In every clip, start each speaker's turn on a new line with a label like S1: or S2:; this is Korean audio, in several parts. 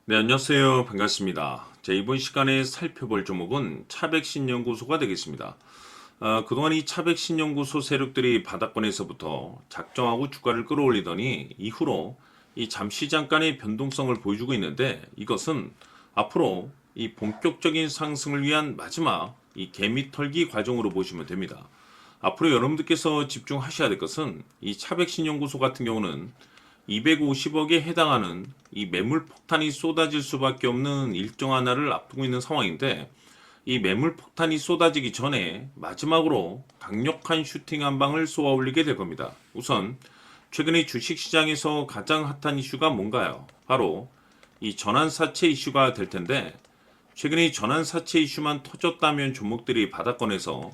S1: 네, 안녕하세요. 반갑습니다. 자, 이번 시간에 살펴볼 종목은 차백신연구소가 되겠습니다. 그동안 이 차백신연구소 세력들이 바닥권에서부터 작정하고 주가를 끌어올리더니 이후로 이 잠시 잠깐의 변동성을 보여주고 있는데 이것은 앞으로 이 본격적인 상승을 위한 마지막 이 개미털기 과정으로 보시면 됩니다. 앞으로 여러분들께서 집중하셔야 될 것은 이 차백신연구소 같은 경우는 250억에 해당하는 이 매물 폭탄이 쏟아질 수밖에 없는 일정 하나를 앞두고 있는 상황인데 이 매물 폭탄이 쏟아지기 전에 마지막으로 강력한 슈팅 한 방을 쏘아 올리게 될 겁니다. 우선 최근에 주식시장에서 가장 핫한 이슈가 뭔가요? 바로 이 전환사채 이슈가 될 텐데 최근에 이 전환사채 이슈만 터졌다면 종목들이 바닥권에서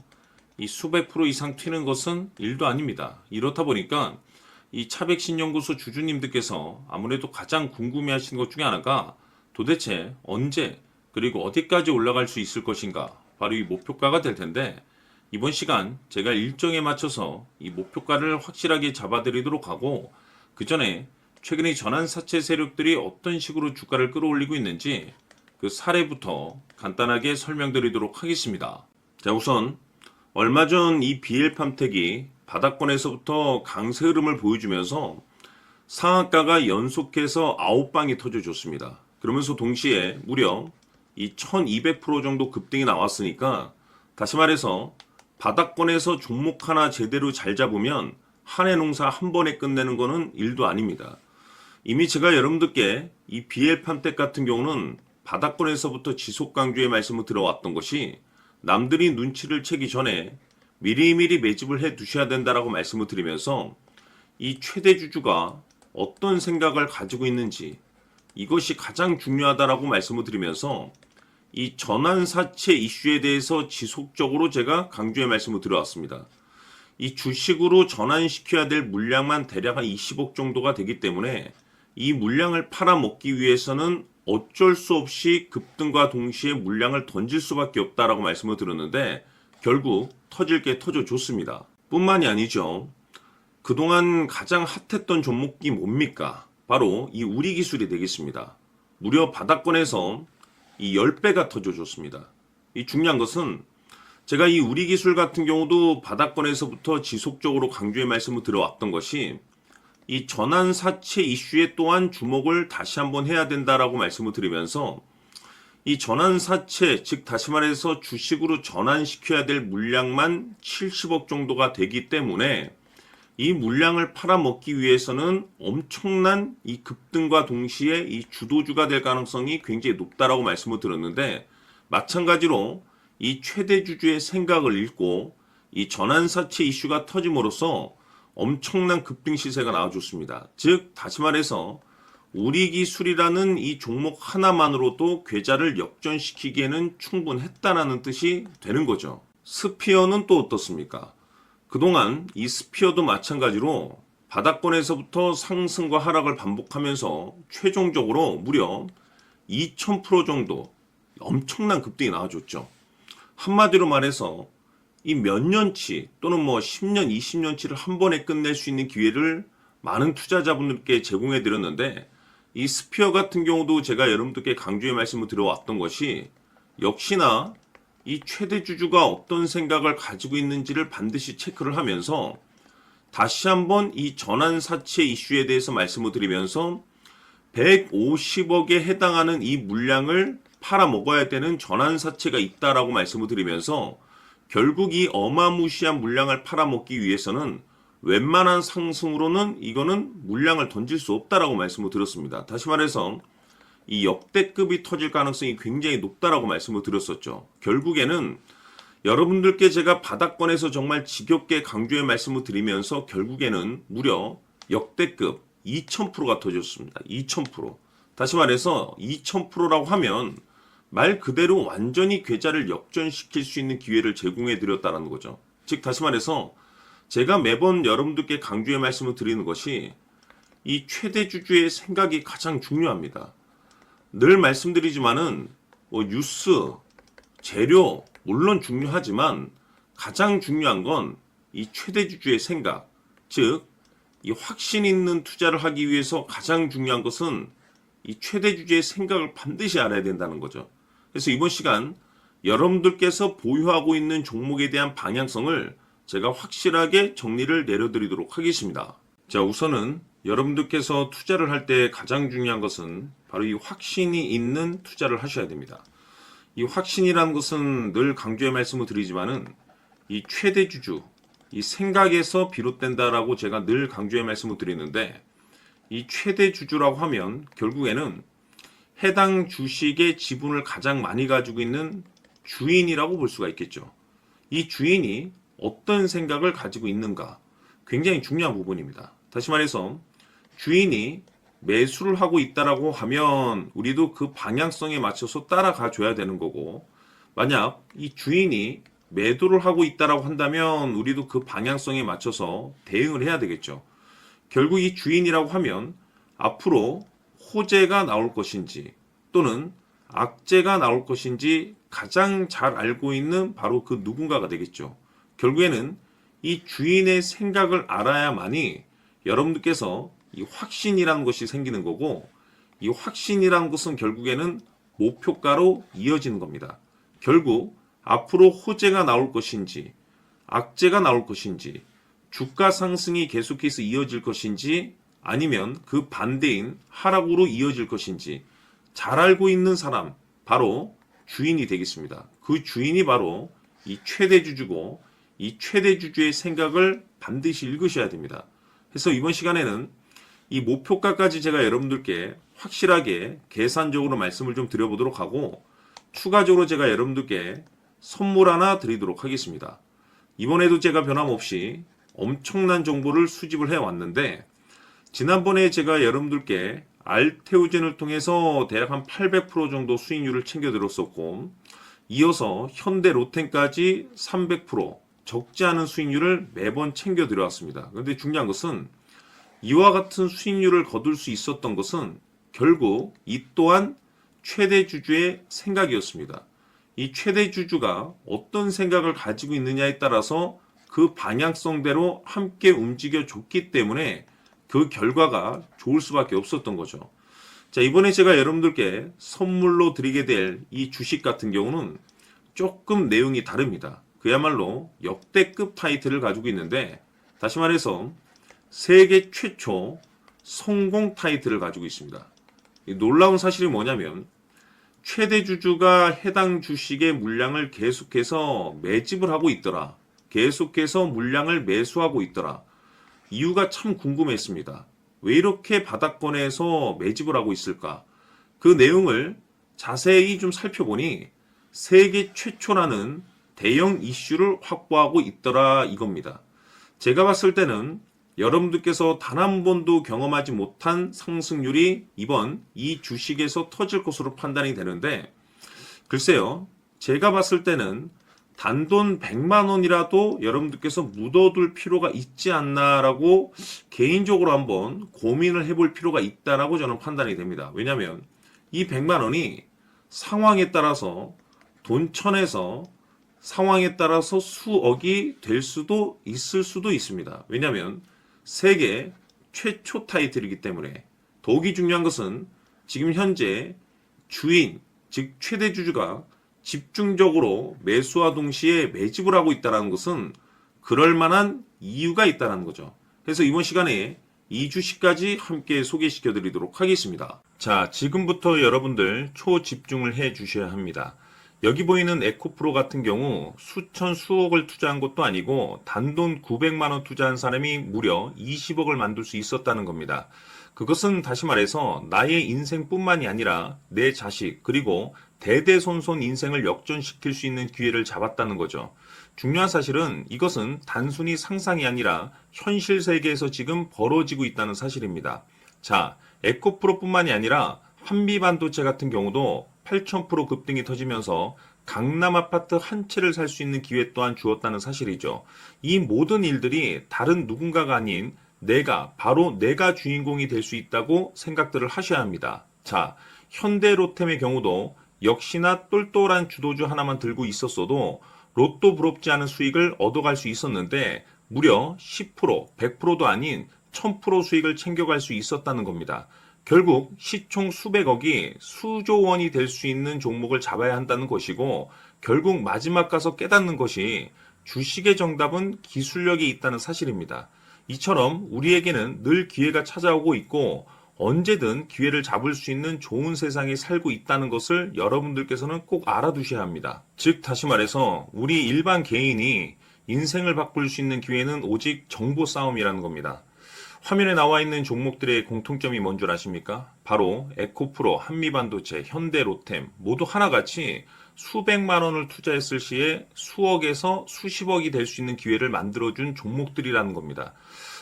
S1: 이 수백 프로 이상 튀는 것은 일도 아닙니다. 이렇다 보니까 이 차백신연구소 주주님들께서 아무래도 가장 궁금해하시는 것 중에 하나가 도대체 언제 그리고 어디까지 올라갈 수 있을 것인가, 바로 이 목표가가 될 텐데 이번 시간 제가 일정에 맞춰서 이 목표가를 확실하게 잡아드리도록 하고 그 전에 최근에 전환사채 세력들이 어떤 식으로 주가를 끌어올리고 있는지 그 사례부터 간단하게 설명드리도록 하겠습니다. 자, 우선 얼마 전 이 BL팜텍이 바닥권에서부터 강세 흐름을 보여주면서 상한가가 연속해서 9방이 터져줬습니다. 그러면서 동시에 무려 이 1200% 정도 급등이 나왔으니까 다시 말해서 바닥권에서 종목 하나 제대로 잘 잡으면 한 해 농사 한 번에 끝내는 거는 일도 아닙니다. 이미 제가 여러분들께 이 BL팜텍 같은 경우는 바닥권에서부터 지속 강조의 말씀을 들어왔던 것이 남들이 눈치를 채기 전에 미리미리 매집을 해 두셔야 된다라고 말씀을 드리면서 이 최대 주주가 어떤 생각을 가지고 있는지 이것이 가장 중요하다라고 말씀을 드리면서 이 전환사채 이슈에 대해서 지속적으로 제가 강조의 말씀을 드려왔습니다. 이 주식으로 전환시켜야 될 물량만 대략 한 20억 정도가 되기 때문에 이 물량을 팔아먹기 위해서는 어쩔 수 없이 급등과 동시에 물량을 던질 수밖에 없다라고 말씀을 드렸는데 결국 터질 게 터져줬습니다. 뿐만이 아니죠. 그동안 가장 핫했던 종목이 뭡니까? 바로 이 우리기술이 되겠습니다. 무려 바닥권에서 이 10배가 터져줬습니다. 이 중요한 것은 제가 이 우리기술 같은 경우도 바닥권에서부터 지속적으로 강조의 말씀을 들어왔던 것이 이 전환사채 이슈에 또한 주목을 다시 한번 해야 된다라고 말씀을 드리면서 이 전환사채, 즉 다시 말해서 주식으로 전환시켜야 될 물량만 70억 정도가 되기 때문에 이 물량을 팔아먹기 위해서는 엄청난 이 급등과 동시에 이 주도주가 될 가능성이 굉장히 높다라고 말씀을 드렸는데 마찬가지로 이 최대 주주의 생각을 읽고 이 전환사채 이슈가 터짐으로써 엄청난 급등 시세가 나와줬습니다. 즉 다시 말해서 우리기술이라는 이 종목 하나만으로도 계좌를 역전시키기에는 충분했다라는 뜻이 되는 거죠. 스피어는 또 어떻습니까? 그동안 이 스피어도 마찬가지로 바닥권에서부터 상승과 하락을 반복하면서 최종적으로 무려 2000% 정도 엄청난 급등이 나와줬죠. 한마디로 말해서 이 몇 년치 또는 뭐 10년, 20년치를 한 번에 끝낼 수 있는 기회를 많은 투자자분들께 제공해 드렸는데 이 스피어 같은 경우도 제가 여러분들께 강조의 말씀을 드려왔던 것이 역시나 이 최대 주주가 어떤 생각을 가지고 있는지를 반드시 체크를 하면서 다시 한번 이 전환사채 이슈에 대해서 말씀을 드리면서 150억에 해당하는 이 물량을 팔아먹어야 되는 전환사채가 있다라고 말씀을 드리면서 결국 이 어마무시한 물량을 팔아먹기 위해서는 웬만한 상승으로는 이거는 물량을 던질 수 없다라고 말씀을 드렸습니다. 다시 말해서 이 역대급이 터질 가능성이 굉장히 높다라고 말씀을 드렸었죠. 결국에는 여러분들께 제가 바닥권에서 정말 지겹게 강조의 말씀을 드리면서 결국에는 무려 역대급 2000%가 터졌습니다. 2000%. 다시 말해서 2000%라고 하면 말 그대로 완전히 계좌를 역전시킬 수 있는 기회를 제공해 드렸다는 거죠. 즉 다시 말해서 제가 매번 여러분들께 강조의 말씀을 드리는 것이 이 최대 주주의 생각이 가장 중요합니다. 늘 말씀드리지만은 뭐 뉴스, 재료 물론 중요하지만 가장 중요한 건 이 최대 주주의 생각, 즉 이 확신 있는 투자를 하기 위해서 가장 중요한 것은 이 최대 주주의 생각을 반드시 알아야 된다는 거죠. 그래서 이번 시간 여러분들께서 보유하고 있는 종목에 대한 방향성을 제가 확실하게 정리를 내려드리도록 하겠습니다. 자, 우선은 여러분들께서 투자를 할 때 가장 중요한 것은 바로 이 확신이 있는 투자를 하셔야 됩니다. 이 확신이라는 것은 늘 강조의 말씀을 드리지만은 이 최대 주주, 이 생각에서 비롯된다라고 제가 늘 강조의 말씀을 드리는데, 이 최대 주주라고 하면 결국에는 해당 주식의 지분을 가장 많이 가지고 있는 주인이라고 볼 수가 있겠죠. 이 주인이 어떤 생각을 가지고 있는가, 굉장히 중요한 부분입니다. 다시 말해서 주인이 매수를 하고 있다라고 하면 우리도 그 방향성에 맞춰서 따라가 줘야 되는 거고, 만약 이 주인이 매도를 하고 있다라고 한다면 우리도 그 방향성에 맞춰서 대응을 해야 되겠죠. 결국 이 주인이라고 하면 앞으로 호재가 나올 것인지 또는 악재가 나올 것인지 가장 잘 알고 있는 바로 그 누군가가 되겠죠. 결국에는 이 주인의 생각을 알아야만이 여러분들께서 이 확신이라는 것이 생기는 거고, 이 확신이라는 것은 결국에는 목표가로 이어지는 겁니다. 결국 앞으로 호재가 나올 것인지 악재가 나올 것인지 주가 상승이 계속해서 이어질 것인지 아니면 그 반대인 하락으로 이어질 것인지 잘 알고 있는 사람, 바로 주인이 되겠습니다. 그 주인이 바로 이 최대 주주고, 이 최대 주주의 생각을 반드시 읽으셔야 됩니다. 그래서 이번 시간에는 이 목표가까지 제가 여러분들께 확실하게 계산적으로 말씀을 좀 드려보도록 하고, 추가적으로 제가 여러분들께 선물 하나 드리도록 하겠습니다. 이번에도 제가 변함없이 엄청난 정보를 수집을 해왔는데, 지난번에 제가 여러분들께 알테오젠을 통해서 대략 한 800% 정도 수익률을 챙겨드렸었고, 이어서 현대 로텐까지 300% 적지 않은 수익률을 매번 챙겨드려왔습니다. 그런데 중요한 것은 이와 같은 수익률을 거둘 수 있었던 것은 결국 이 또한 최대 주주의 생각이었습니다. 이 최대 주주가 어떤 생각을 가지고 있느냐에 따라서 그 방향성대로 함께 움직여 줬기 때문에 그 결과가 좋을 수밖에 없었던 거죠. 자, 이번에 제가 여러분들께 선물로 드리게 될 이 주식 같은 경우는 조금 내용이 다릅니다. 그야말로 역대급 타이틀을 가지고 있는데, 다시 말해서 세계 최초 성공 타이틀을 가지고 있습니다. 이 놀라운 사실이 뭐냐면 최대 주주가 해당 주식의 물량을 계속해서 매집을 하고 있더라. 계속해서 물량을 매수하고 있더라. 이유가 참 궁금했습니다. 왜 이렇게 바닥권에서 매집을 하고 있을까? 그 내용을 자세히 좀 살펴보니 세계 최초라는 대형 이슈를 확보하고 있더라 이겁니다. 제가 봤을 때는 여러분들께서 단 한 번도 경험하지 못한 상승률이 이번 이 주식에서 터질 것으로 판단이 되는데, 글쎄요, 제가 봤을 때는 단돈 100만 원이라도 여러분들께서 묻어둘 필요가 있지 않나라고 개인적으로 한번 고민을 해볼 필요가 있다라고 저는 판단이 됩니다. 왜냐하면 이 100만 원이 상황에 따라서 돈천에서 상황에 따라서 수억이 될 수도 있을 수도 있습니다. 왜냐하면 세계 최초 타이틀이기 때문에. 더욱이 중요한 것은 지금 현재 주인, 즉 최대 주주가 집중적으로 매수와 동시에 매집을 하고 있다는 것은 그럴 만한 이유가 있다는 거죠. 그래서 이번 시간에 이 주식까지 함께 소개시켜 드리도록 하겠습니다. 자, 지금부터 여러분들 초집중을 해 주셔야 합니다. 여기 보이는 에코프로 같은 경우 수천 수억을 투자한 것도 아니고 단돈 900만 원 투자한 사람이 무려 20억을 만들 수 있었다는 겁니다. 그것은 다시 말해서 나의 인생뿐만이 아니라 내 자식 그리고 대대손손 인생을 역전시킬 수 있는 기회를 잡았다는 거죠. 중요한 사실은 이것은 단순히 상상이 아니라 현실 세계에서 지금 벌어지고 있다는 사실입니다. 자, 에코프로뿐만이 아니라 한미반도체 같은 경우도 8,000% 급등이 터지면서 강남 아파트 한 채를 살 수 있는 기회 또한 주었다는 사실이죠. 이 모든 일들이 다른 누군가가 아닌 바로 내가 주인공이 될 수 있다고 생각들을 하셔야 합니다. 자, 현대로템의 경우도 역시나 똘똘한 주도주 하나만 들고 있었어도 로또 부럽지 않은 수익을 얻어갈 수 있었는데 무려 10%, 100%도 아닌 1000% 수익을 챙겨갈 수 있었다는 겁니다. 결국 시총 수백억이 수조 원이 될 수 있는 종목을 잡아야 한다는 것이고, 결국 마지막 가서 깨닫는 것이 주식의 정답은 기술력이 있다는 사실입니다. 이처럼 우리에게는 늘 기회가 찾아오고 있고 언제든 기회를 잡을 수 있는 좋은 세상에 살고 있다는 것을 여러분들께서는 꼭 알아두셔야 합니다. 즉 다시 말해서 우리 일반 개인이 인생을 바꿀 수 있는 기회는 오직 정보 싸움이라는 겁니다. 화면에 나와 있는 종목들의 공통점이 뭔 줄 아십니까? 바로 에코프로, 한미반도체, 현대로템 모두 하나같이 수백만 원을 투자했을 시에 수억에서 수십억이 될 수 있는 기회를 만들어준 종목들이라는 겁니다.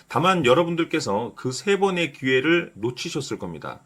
S1: 다만 여러분들께서 그 세 번의 기회를 놓치셨을 겁니다.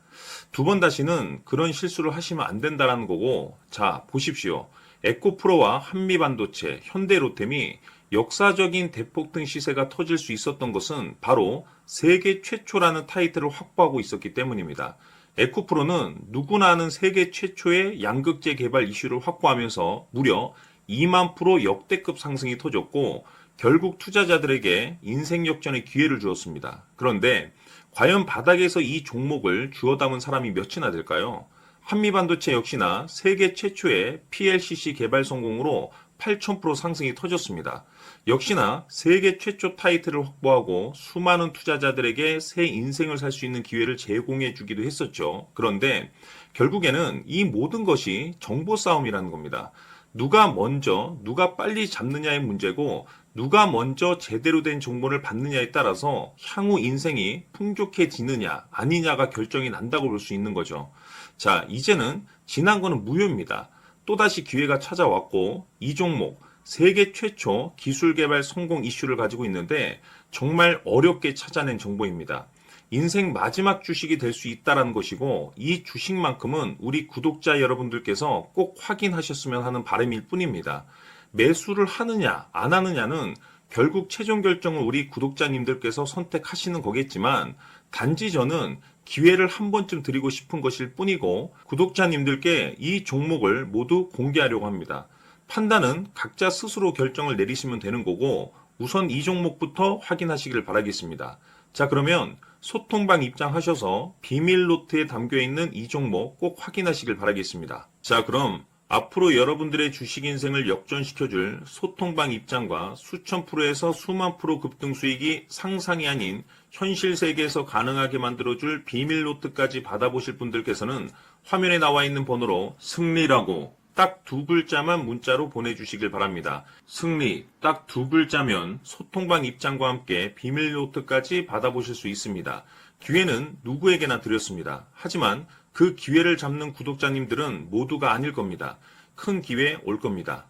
S1: 두 번 다시는 그런 실수를 하시면 안 된다는 거고, 자, 보십시오. 에코프로와 한미반도체, 현대로템이 역사적인 대폭등 시세가 터질 수 있었던 것은 바로 세계 최초라는 타이틀을 확보하고 있었기 때문입니다. 에코프로는 누구나 아는 세계 최초의 양극재 개발 이슈를 확보하면서 무려 2만 프로 역대급 상승이 터졌고 결국 투자자들에게 인생 역전의 기회를 주었습니다. 그런데 과연 바닥에서 이 종목을 주워 담은 사람이 몇이나 될까요? 한미반도체 역시나 세계 최초의 PLCC 개발 성공으로 8,000% 상승이 터졌습니다. 역시나 세계 최초 타이틀을 확보하고 수많은 투자자들에게 새 인생을 살 수 있는 기회를 제공해 주기도 했었죠. 그런데 결국에는 이 모든 것이 정보 싸움이라는 겁니다. 누가 먼저, 누가 빨리 잡느냐의 문제고 누가 먼저 제대로 된 정보를 받느냐에 따라서 향후 인생이 풍족해지느냐 아니냐가 결정이 난다고 볼 수 있는 거죠. 자, 이제는 지난 거는 무효입니다. 또다시 기회가 찾아왔고 이 종목 세계 최초 기술 개발 성공 이슈를 가지고 있는데 정말 어렵게 찾아낸 정보입니다. 인생 마지막 주식이 될 수 있다는 것이고 이 주식만큼은 우리 구독자 여러분들께서 꼭 확인하셨으면 하는 바람일 뿐입니다. 매수를 하느냐 안 하느냐는 결국 최종 결정을 우리 구독자님들께서 선택하시는 거겠지만 단지 저는 기회를 한 번쯤 드리고 싶은 것일 뿐이고 구독자님들께 이 종목을 모두 공개하려고 합니다. 판단은 각자 스스로 결정을 내리시면 되는 거고 우선 이 종목부터 확인하시길 바라겠습니다. 자, 그러면 소통방 입장하셔서 비밀 노트에 담겨있는 이 종목 꼭 확인하시길 바라겠습니다. 자, 그럼 앞으로 여러분들의 주식 인생을 역전시켜줄 소통방 입장과 수천 프로에서 수만 프로 급등 수익이 상상이 아닌 현실 세계에서 가능하게 만들어줄 비밀 노트까지 받아보실 분들께서는 화면에 나와 있는 번호로 승리라고 딱 두 글자만 문자로 보내주시길 바랍니다. 승리 딱 두 글자면 소통방 입장과 함께 비밀 노트까지 받아보실 수 있습니다. 기회는 누구에게나 드렸습니다. 하지만 그 기회를 잡는 구독자님들은 모두가 아닐 겁니다. 큰 기회 올 겁니다.